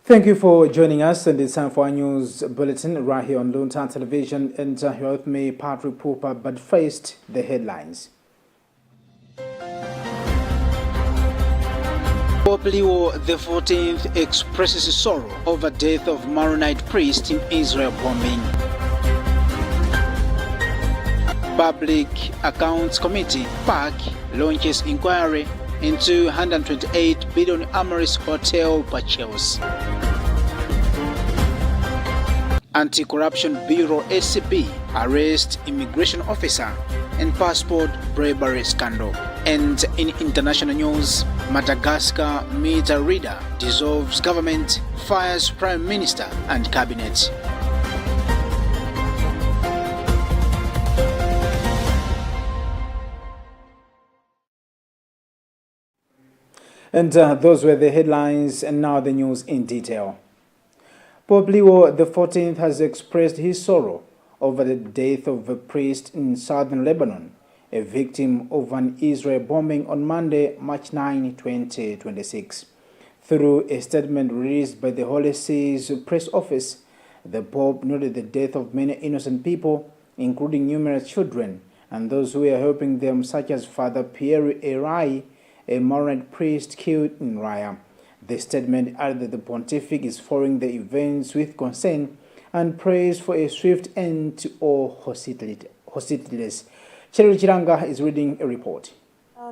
Thank you for joining us, and it's time for our news bulletin right here on Luntha Television. And here with me, Patrick Pooper, but first, the headlines. Pope Leo XIV expresses sorrow over death of Maronite priest in Israel bombing. Public Accounts Committee, PAC, launches inquiry into 128 billion Amaris Hotel purchase. Anti-Corruption Bureau ACB arrests immigration officer and passport bribery scandal. And in international news, Madagascar meter reader dissolves government, fires prime minister and cabinet. And those were the headlines, and now the news in detail. Pope Leo XIV has expressed his sorrow over the death of a priest in southern Lebanon, a victim of an Israel bombing on Monday, March 9, 2026. Through a statement released by the Holy See's press office, the Pope noted the death of many innocent people, including numerous children, and those who were helping them, such as Father Pierre Erai, a Maronite priest killed in Raya. The statement added that the pontific is following the events with concern and prays for a swift end to all hostilities. Cheryl Chiranga is reading a report.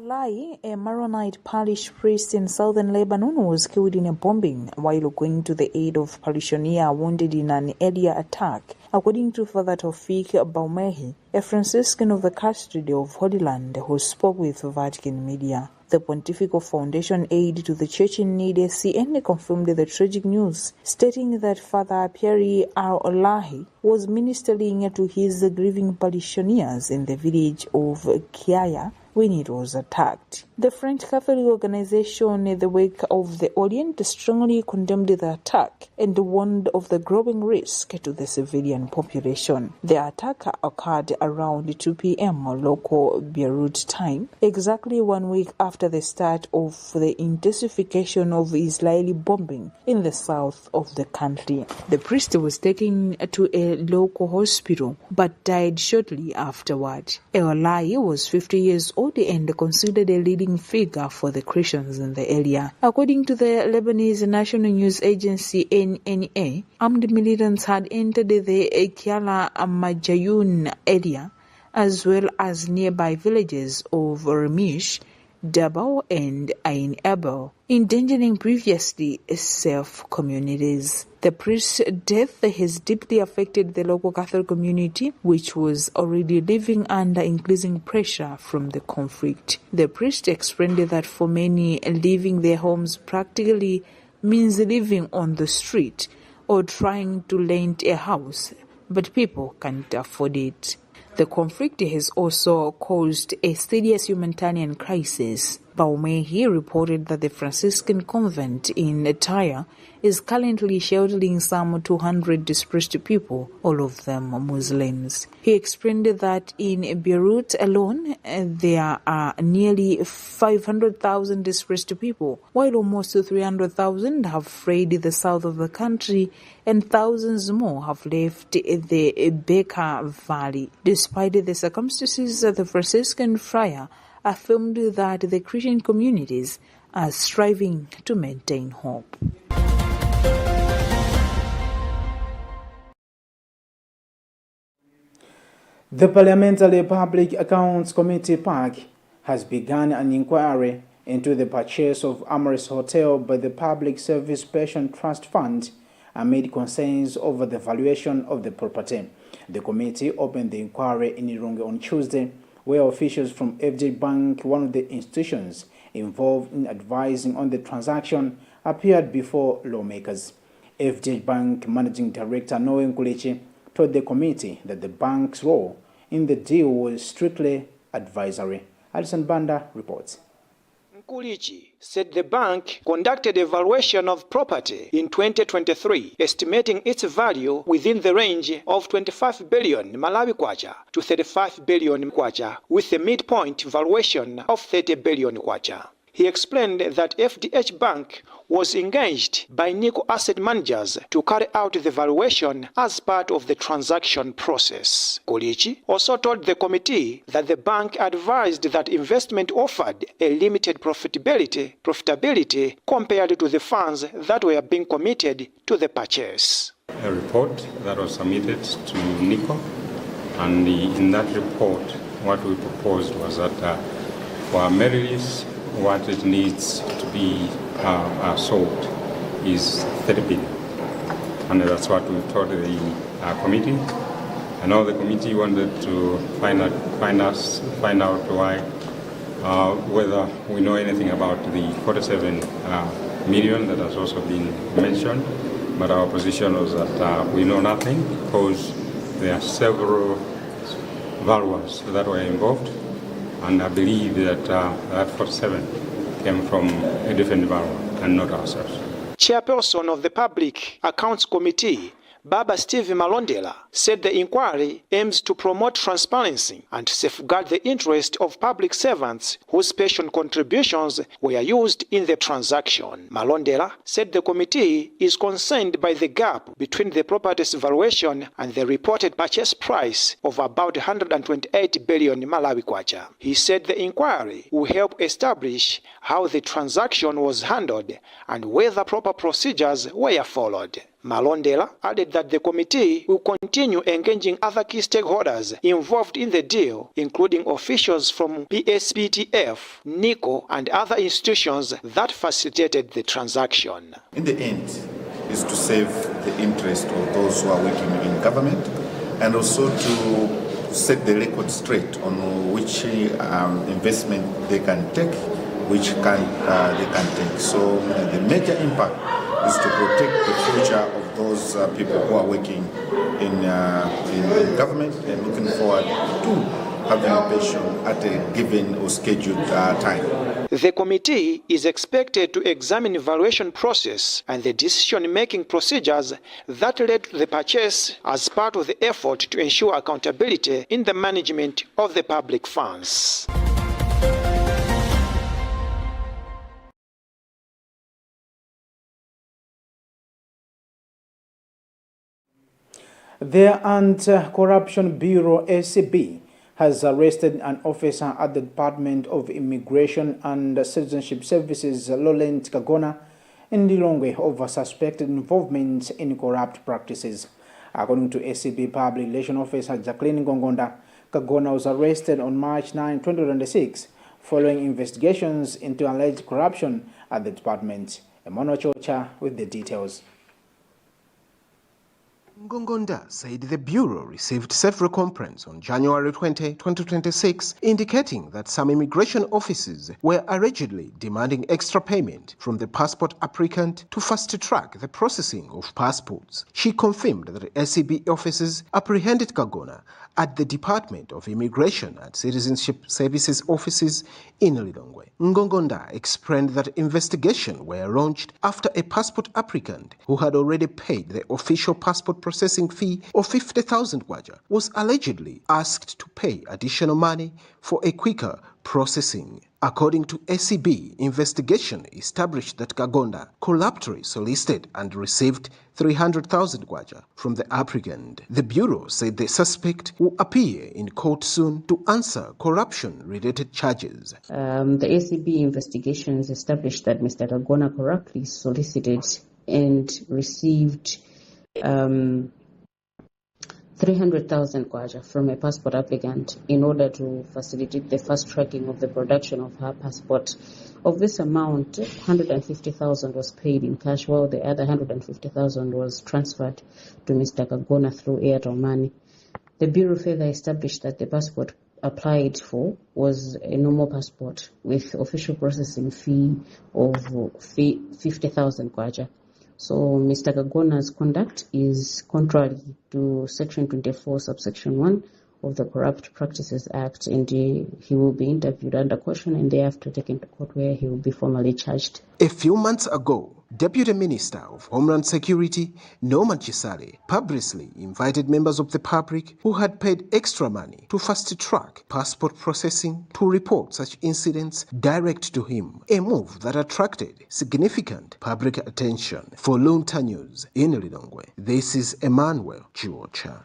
Lai, a Maronite parish priest in southern Lebanon, was killed in a bombing while going to the aid of parishioner wounded in an earlier attack, according to Father Tawfik Baumehi, a Franciscan of the Custody of Holy Land, who spoke with Vatican media. The Pontifical Foundation Aid to the Church in Need (SCN) confirmed the tragic news, stating that Father Pierre Al-Olahi was ministering to his grieving parishioners in the village of Kiaya when it was attacked. The French Catholic organization, the Wake of the Orient, strongly condemned the attack and warned of the growing risk to the civilian population. The attack occurred around 2 p.m. local Beirut time, exactly 1 week after the start of the intensification of Israeli bombing in the south of the country. The priest was taken to a local hospital but died shortly afterward. Eolai was 50 years old and considered a leading figure for the Christians in the area. According to the Lebanese national news agency NNA, armed militants had entered the Kiala Majayun area as well as nearby villages of Ramish, Dabao and Ain Abel, endangering previously safe communities. The priest's death has deeply affected the local Catholic community, which was already living under increasing pressure from the conflict. The priest explained that for many, leaving their homes practically means living on the street or trying to rent a house, but people can't afford it. The conflict has also caused a serious humanitarian crisis. Baumehi reported that the Franciscan convent in Tyre is currently sheltering some 200 displaced people, all of them Muslims. He explained that in Beirut alone, there are nearly 500,000 displaced people, while almost 300,000 have fled the south of the country and thousands more have left the Bekaa Valley. Despite the circumstances, the Franciscan friar affirmed that the Christian communities are striving to maintain hope. The Parliamentary Public Accounts Committee (PAC) has begun an inquiry into the purchase of Amaris Hotel by the Public Service Pension Trust Fund amid concerns over the valuation of the property. The committee opened the inquiry in Irunge on Tuesday, where officials from FJ Bank, one of the institutions involved in advising on the transaction, appeared before lawmakers. FJ Bank Managing Director Noe Nkulichi told the committee that the bank's role in the deal was strictly advisory. Alison Banda reports. Nkulichi said the bank conducted a valuation of property in 2023, estimating its value within the range of 25 billion Malawi kwacha to 35 billion kwacha, with a midpoint valuation of 30 billion kwacha. He explained that FDH Bank was engaged by Nico Asset Managers to carry out the valuation as part of the transaction process. Kolichi also told the committee that the bank advised that investment offered a limited profitability compared to the funds that were being committed to the purchase. A report that was submitted to Nico, and in that report what we proposed was that for Amaryllis, what it needs to be sold is 30 billion. And that's what we told the committee. I know the committee wanted to find out why, whether we know anything about the 47 million that has also been mentioned. But our position was that we know nothing because there are several valuers that were involved, and I believe that that 47 came from a different valuer and not ourselves. Chairperson of the Public Accounts Committee, Baba Steve Malondela, said the inquiry aims to promote transparency and safeguard the interest of public servants whose pension contributions were used in the transaction. Malondela said the committee is concerned by the gap between the property's valuation and the reported purchase price of about 128 billion Malawi kwacha. He said the inquiry will help establish how the transaction was handled and whether proper procedures were followed. Malondela added that the committee will continue engaging other key stakeholders involved in the deal, including officials from PSPTF, NICO, and other institutions that facilitated the transaction. In the end, is to save the interest of those who are working in government, and also to set the record straight on which investment they can take, which they can take. So the major impact is to protect the future of those people who are working in government and looking forward to having a pension at a given or scheduled time. The committee is expected to examine the valuation process and the decision-making procedures that led to the purchase as part of the effort to ensure accountability in the management of the public funds. The Anti-Corruption Bureau, ACB, has arrested an officer at the Department of Immigration and Citizenship Services, Laurent Kagona, in Lilongwe over suspected involvement in corrupt practices. According to ACB Public Relations Officer Jacqueline Ngongonda, Kagona was arrested on March 9, 2026, following investigations into alleged corruption at the department. Emmanuel Chocha with the details. Ngongonda said the Bureau received several complaints on January 20, 2026, indicating that some immigration offices were allegedly demanding extra payment from the passport applicant to fast-track the processing of passports. She confirmed that SCB offices apprehended Kagona at the Department of Immigration and Citizenship Services offices in Lilongwe. Ngongonda explained that investigations were launched after a passport applicant who had already paid the official passport processing fee of 50,000 kwacha was allegedly asked to pay additional money for a quicker processing. According to SCB, investigation established that Kagona corruptly solicited and received 300,000 kwacha from the applicant. The Bureau said the suspect will appear in court soon to answer corruption-related charges. The SCB investigations established that Mr. Kagona corruptly solicited and received 300,000 kwacha from a passport applicant in order to facilitate the fast tracking of the production of her passport. Of this amount, 150,000 was paid in cash, while the other 150,000 was transferred to Mr. Kagona through Airtel money. The Bureau further established that the passport applied for was a normal passport with official processing fee of 50,000 kwacha. So Mr. Kagona's conduct is contrary to Section 24, Subsection 1 of the Corrupt Practices Act, and he will be interviewed under caution and thereafter taken to court where he will be formally charged. A few months ago, Deputy Minister of Homeland Security, Norman Chisale, publicly invited members of the public who had paid extra money to fast-track passport processing to report such incidents direct to him, a move that attracted significant public attention. For Luntha News in Lilongwe, this is Emmanuel Chiwocha.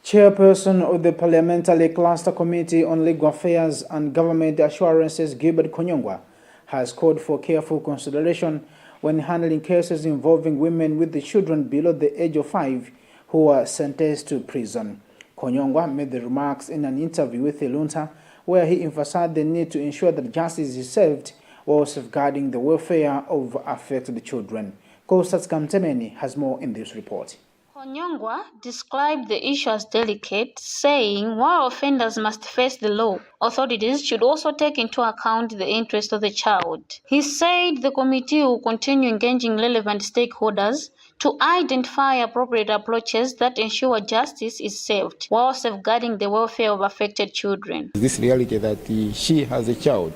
Chairperson of the Parliamentary Cluster Committee on Legal Affairs and Government Assurances, Gilbert Konyongwa, has called for careful consideration when handling cases involving women with the children below the age of 5 who are sentenced to prison. Konyongwa made the remarks in an interview with Luntha, where he emphasized the need to ensure that justice is served while safeguarding the welfare of affected children. Kostas Kamtemeni has more in this report. Konyongwa described the issue as delicate, saying while offenders must face the law, authorities should also take into account the interest of the child. He said the committee will continue engaging relevant stakeholders to identify appropriate approaches that ensure justice is served while safeguarding the welfare of affected children. This reality that she has a child.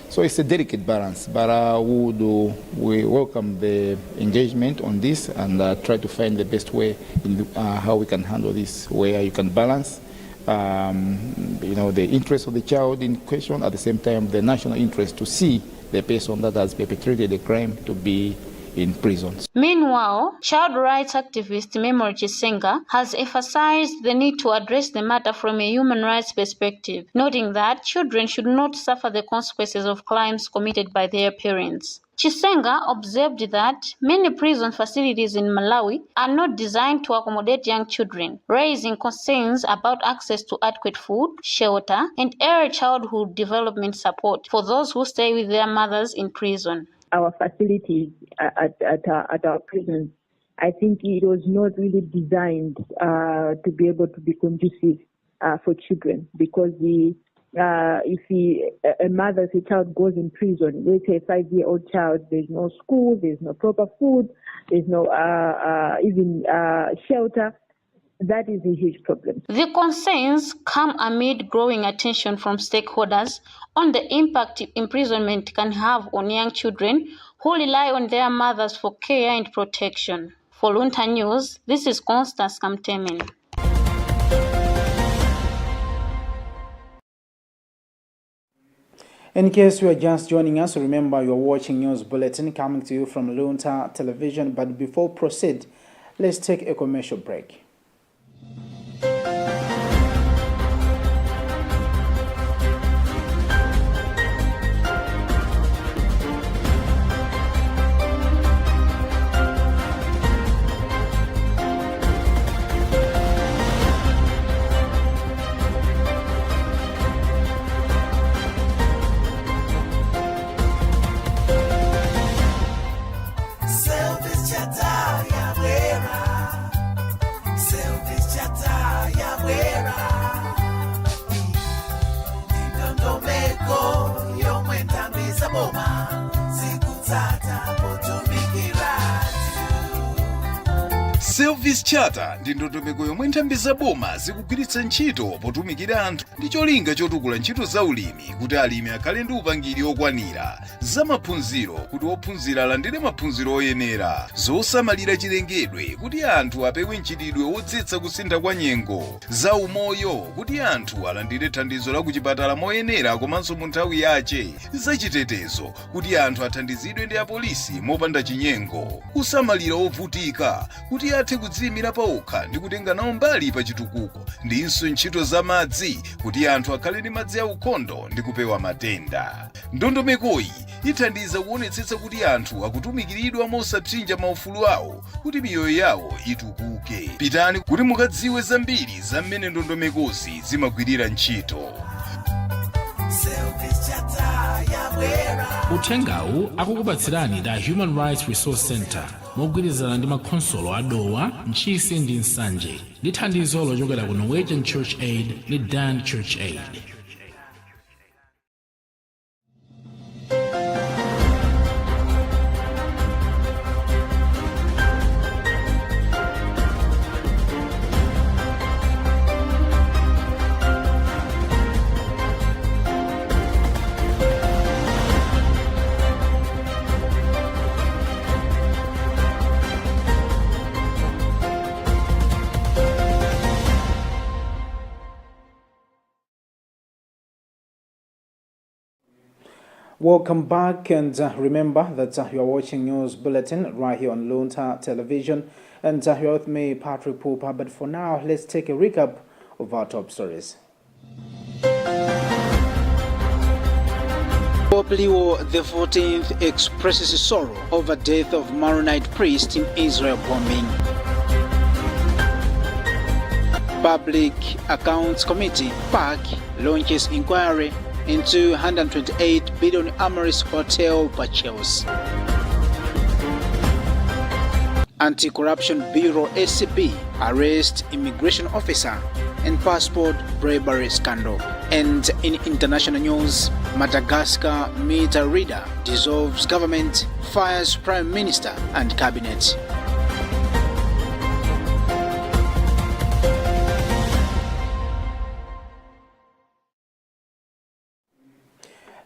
So it's a delicate balance, but we welcome the engagement on this and try to find the best way in how we can handle this, where you can balance the interest of the child in question, at the same time the national interest to see the person that has perpetrated the crime to be in prisons. Meanwhile, child rights activist Memory Chisenga has emphasized the need to address the matter from a human rights perspective, noting that children should not suffer the consequences of crimes committed by their parents. Chisenga observed that many prison facilities in Malawi are not designed to accommodate young children, raising concerns about access to adequate food, shelter, and early childhood development support for those who stay with their mothers in prison. Our facilities at our prisons, I think it was not really designed to be able to be conducive for children, because if a mother's child goes in prison, let's say a 5-year-old child, there's no school, there's no proper food, there's no even shelter. That is a huge problem. The concerns come amid growing attention from stakeholders on the impact imprisonment can have on young children who rely on their mothers for care and protection. For Luntha News, this is Kostas Kamtemeni. In case you are just joining us, remember you are watching News Bulletin coming to you from Luntha Television. But before we proceed, let's take a commercial break. Service Charter ndi ndondomeko yomwe nthambi za boma zikugwiritsa ntchito potumikira anthu ndi cholinga chotukula ntchito za ulimi kuti alimi akhale ndi upangiri okwanira, za maphunziro kuti ophunzira alandire maphunziro oyenera, zosamalira chilengedwe kuti anthu apewe mchitidwe wodzetsa kusintha kwa nyengo, za umoyo kuti anthu alandire thandizo la kuchipatala moyenera komanso mu nthawi yache, za chitetezo kuti anthu athandizidwe ndi apolisi mopanda chinyengo, kusamalira ovutika kuti athe kudziyimira paokha ndi kutenga nawo mbali pa chitukuko, ndinso ntchito za madzi kuti anthu akhale ndi madzi aukhondo ndi kupewa matenda. Ndondomekoyi ithandiza kuonetsetsa kuti anthu akutumikiridwa mosapsinja maufulu awo kuti miyoyo yawo itukuke. Pitani kuti mukadziwe zambiri za mmene ndondomekozi zimagwirira ntchito. Uthengawu akukupatsirani da Human Rights Resource Center mogwirizana ndi makhonsolo a Dowa, Mchisi ndi Nsanje ndi thandizo lochokera ku Norwegian Church Aid ndi Dan Church Aid. Welcome back, and remember that you are watching News Bulletin right here on Luntha Television, and you're with me, Patrick Pooper. But for now, let's take a recap of our top stories. Pope Leo XIV expresses sorrow over death of Maronite priest in Israel bombing. Public Accounts Committee (PAC) launches inquiry into 128 billion Amaris Hotel purchase. Anti-Corruption Bureau (ACB) arrests immigration officer and passport bribery scandal. And in international news, Madagascar meter reader dissolves government, fires prime minister and cabinet.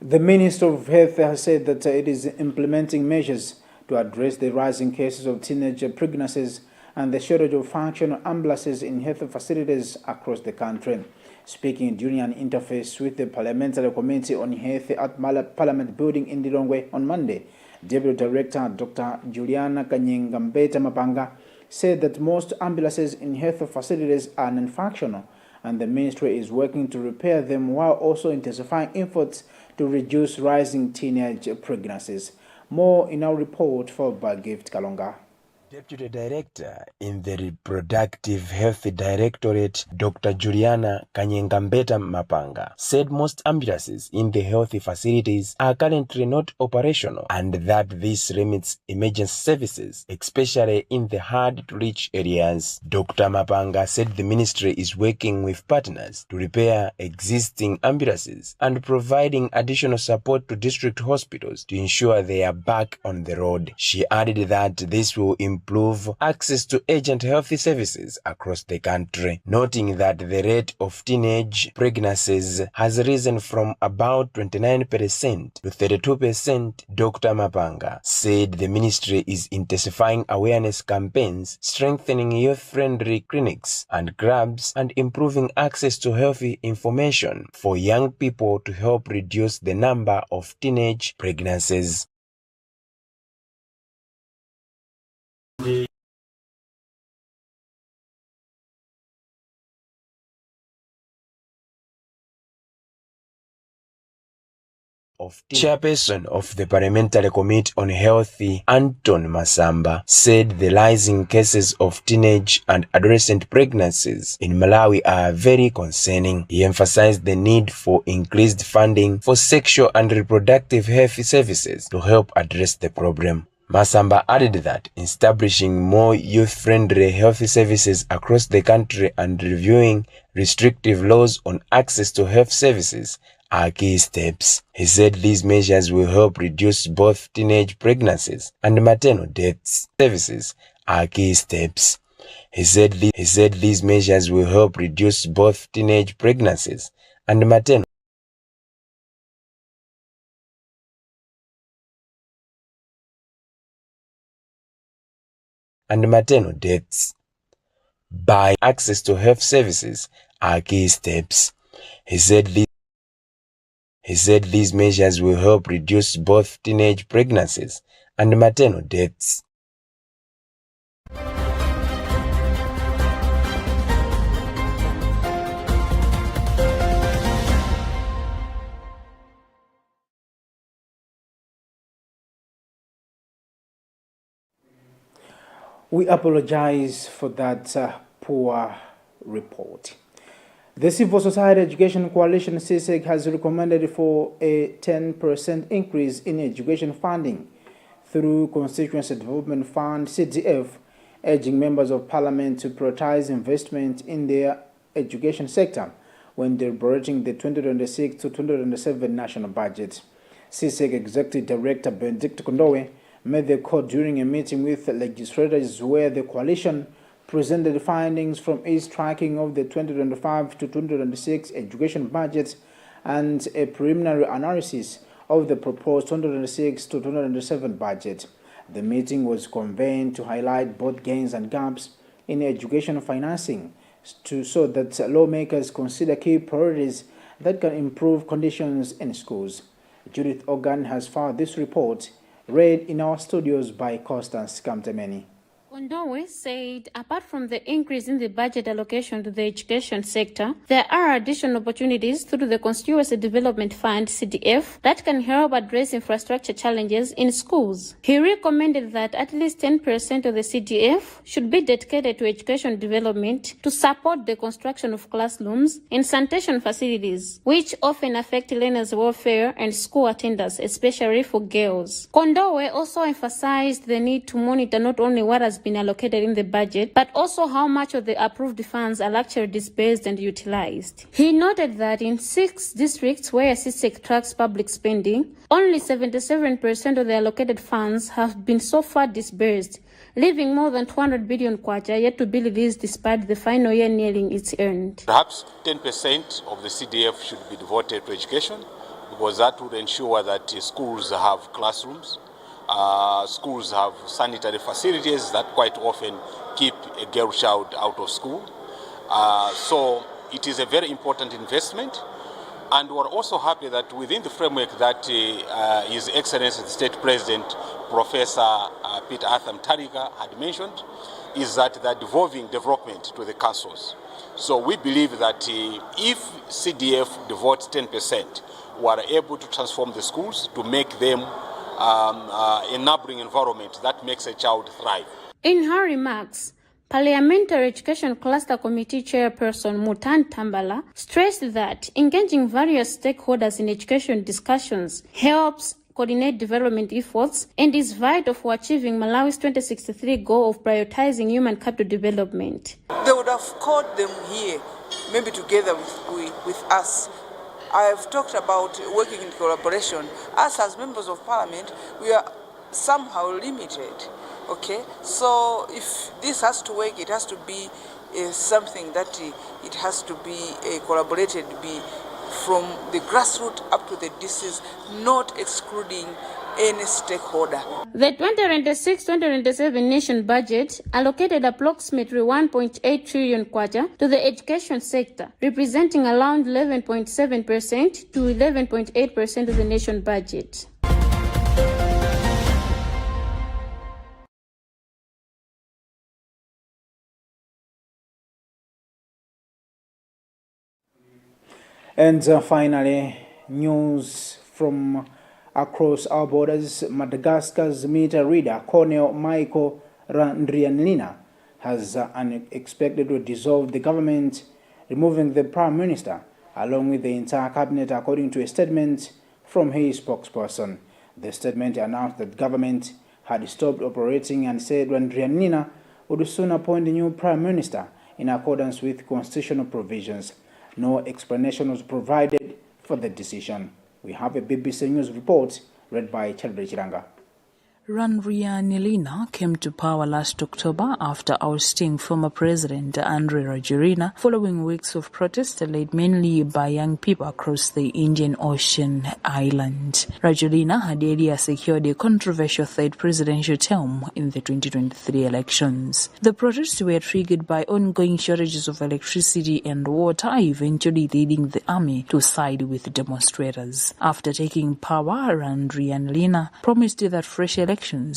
The Minister of Health has said that it is implementing measures to address the rising cases of teenage pregnancies and the shortage of functional ambulances in health facilities across the country. Speaking during an interface with the Parliamentary Committee on Health at Parliament Building in Lilongwe on Monday, Deputy Director Dr. Juliana Kanyengambeta Mapanga said that most ambulances in health facilities are non-functional, and the ministry is working to repair them while also intensifying efforts to reduce rising teenage pregnancies. More in our report followed by Gift Kalonga. Deputy Director in the Reproductive Health Directorate, Dr. Juliana Kanyengambeta Mapanga, said most ambulances in the health facilities are currently not operational and that this limits emergency services, especially in the hard-to-reach areas. Dr. Mapanga said the ministry is working with partners to repair existing ambulances and providing additional support to district hospitals to ensure they are back on the road. She added that this will improve access to urgent health services across the country, noting that the rate of teenage pregnancies has risen from about 29% to 32%. Dr. Mapanga said the ministry is intensifying awareness campaigns, strengthening youth-friendly clinics and clubs, and improving access to healthy information for young people to help reduce the number of teenage pregnancies. Chairperson of the Parliamentary Committee on Health, Anton Masamba, said the rising cases of teenage and adolescent pregnancies in Malawi are very concerning. He emphasized the need for increased funding for sexual and reproductive health services to help address the problem. Masamba added that establishing more youth-friendly health services across the country and reviewing restrictive laws on access to health services are key steps. He said these measures will help reduce both teenage pregnancies and maternal deaths. Services are key steps. He said these measures will help reduce both teenage pregnancies and maternal deaths by access to health services are key steps. He said these measures will help reduce both teenage pregnancies and maternal deaths. We apologize for that poor report. The Civil Society Education Coalition (CSEC) has recommended for a 10% increase in education funding through Constituency Development Fund (CDF), urging members of Parliament to prioritize investment in their education sector when deliberating the 2026 to 2027 national budget. CSEC Executive Director Benedict Kondowe made the call during a meeting with legislators where the coalition presented findings from its tracking of the 2025 to 2026 education budget and a preliminary analysis of the proposed 2026 to 2027 budget. The meeting was convened to highlight both gains and gaps in education financing so that lawmakers consider key priorities that can improve conditions in schools. Judith Ogan has filed this report, read in our studios by Constance Kamtemeni. Kondowe said apart from the increase in the budget allocation to the education sector, there are additional opportunities through the Constituency Development Fund, CDF, that can help address infrastructure challenges in schools. He recommended that at least 10% of the CDF should be dedicated to education development to support the construction of classrooms and sanitation facilities, which often affect learners' welfare and school attendance, especially for girls. Kondowe also emphasized the need to monitor not only what has been allocated in the budget, but also how much of the approved funds are actually disbursed and utilized. He noted that in 6 districts where CSEC tracks public spending, only 77% of the allocated funds have been so far disbursed, leaving more than 200 billion kwacha yet to be released despite the final year nearing its end. Perhaps 10% of the CDF should be devoted to education, because that would ensure that schools have classrooms, schools have sanitary facilities that quite often keep a girl child out of school. So it is a very important investment, and we're also happy that within the framework that His Excellency the State President Professor Peter Arthur Mutharika had mentioned, is that they're devolving development to the councils. So we believe that if CDF devotes 10%, we are able to transform the schools to make them a neighboring environment that makes a child thrive. In her remarks, Parliamentary Education Cluster Committee Chairperson Mutan Tambala stressed that engaging various stakeholders in education discussions helps coordinate development efforts and is vital for achieving Malawi's 2063 goal of prioritizing human capital development. They would have called them here, maybe together with us. I have talked about working in collaboration. Us as members of parliament, we are somehow limited, okay? So if this has to work, it has to be something that it has to be collaborated, be from the grassroots up to the districts, not excluding any stakeholder. The 2026-2027 nation budget allocated approximately 1.8 trillion kwacha to the education sector, representing around 11.7% to 11.8% of the nation budget. And finally, news from across our borders. Madagascar's meter reader, Colonel Michael Randrianlina, has unexpectedly dissolved the government, removing the Prime Minister, along with the entire cabinet, according to a statement from his spokesperson. The statement announced that the government had stopped operating and said Randrianlina would soon appoint a new Prime Minister in accordance with constitutional provisions. No explanation was provided for the decision. We have a BBC News report read by Chelbe Chiranga. Randrianlina came to power last October after ousting former President Andry Rajoelina following weeks of protests led mainly by young people across the Indian Ocean island. Rajoelina had earlier secured a controversial third presidential term in the 2023 elections. The protests were triggered by ongoing shortages of electricity and water, eventually leading the army to side with demonstrators. After taking power, Randrianlina promised that fresh elections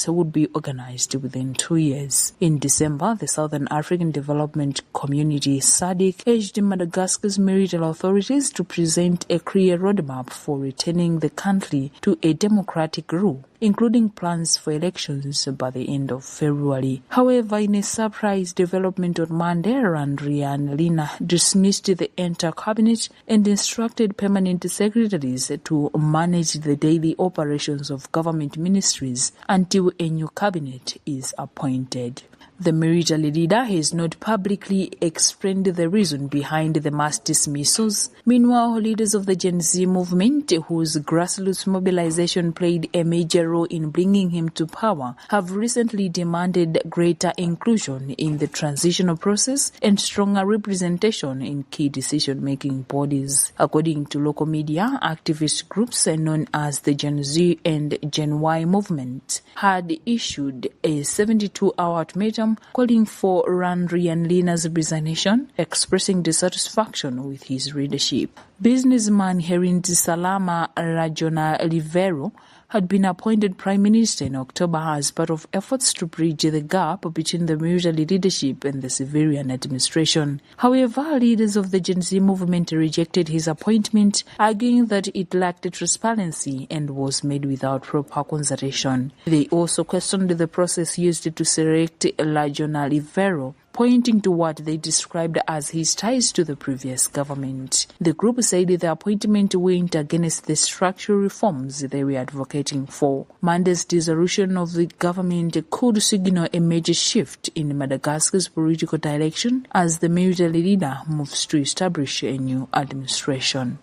would be organized within 2 years. In December, the Southern African Development Community SADC urged Madagascar's maritime authorities to present a clear roadmap for returning the country to a democratic rule, including plans for elections by the end of February. However, in a surprise development on Monday, Randrianlina dismissed the entire cabinet and instructed permanent secretaries to manage the daily operations of government ministries until a new cabinet is appointed. The military leader has not publicly explained the reason behind the mass dismissals. Meanwhile, leaders of the Gen Z movement, whose grassroots mobilization played a major role in bringing him to power, have recently demanded greater inclusion in the transitional process and stronger representation in key decision-making bodies. According to local media, activist groups known as the Gen Z and Gen Y movement had issued a 72-hour ultimatum memorandum calling for Randrianlina's resignation, expressing dissatisfaction with his leadership. Businessman Herinti Salama Rajona Livero had been appointed Prime Minister in October as part of efforts to bridge the gap between the military leadership and the civilian administration. However, leaders of the Gen Z movement rejected his appointment, arguing that it lacked transparency and was made without proper consultation. They also questioned the process used to select Rajona Livero, pointing to what they described as his ties to the previous government. The group said the appointment went against the structural reforms they were advocating for. Monday's dissolution of the government could signal a major shift in Madagascar's political direction as the military leader moves to establish a new administration.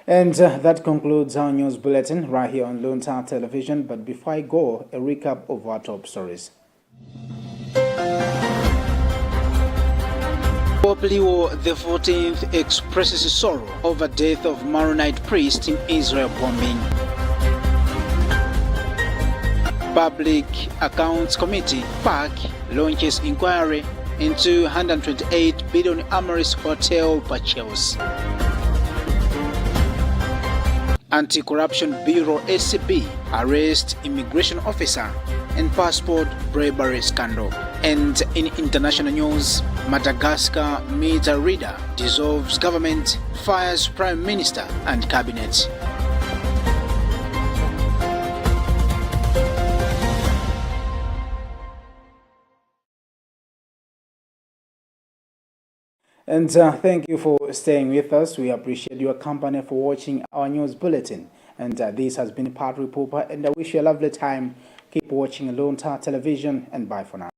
And that concludes our news bulletin right here on Luntha Television. But before I go, a recap of our top stories. Pope Leo XIV expresses sorrow over death of Maronite priest in Israel bombing. Public Accounts Committee (PAC) launches inquiry into 128 billion Amaris Hotel purchase. Anti-Corruption Bureau (ACB) arrests immigration officer and passport bribery scandal. And in international news, Madagascar meter reader dissolves government, fires prime minister and cabinet. And thank you for staying with us. We appreciate your company for watching our news bulletin. And this has been Pat Reporter, and I wish you a lovely time. Keep watching Luntha Television, and bye for now.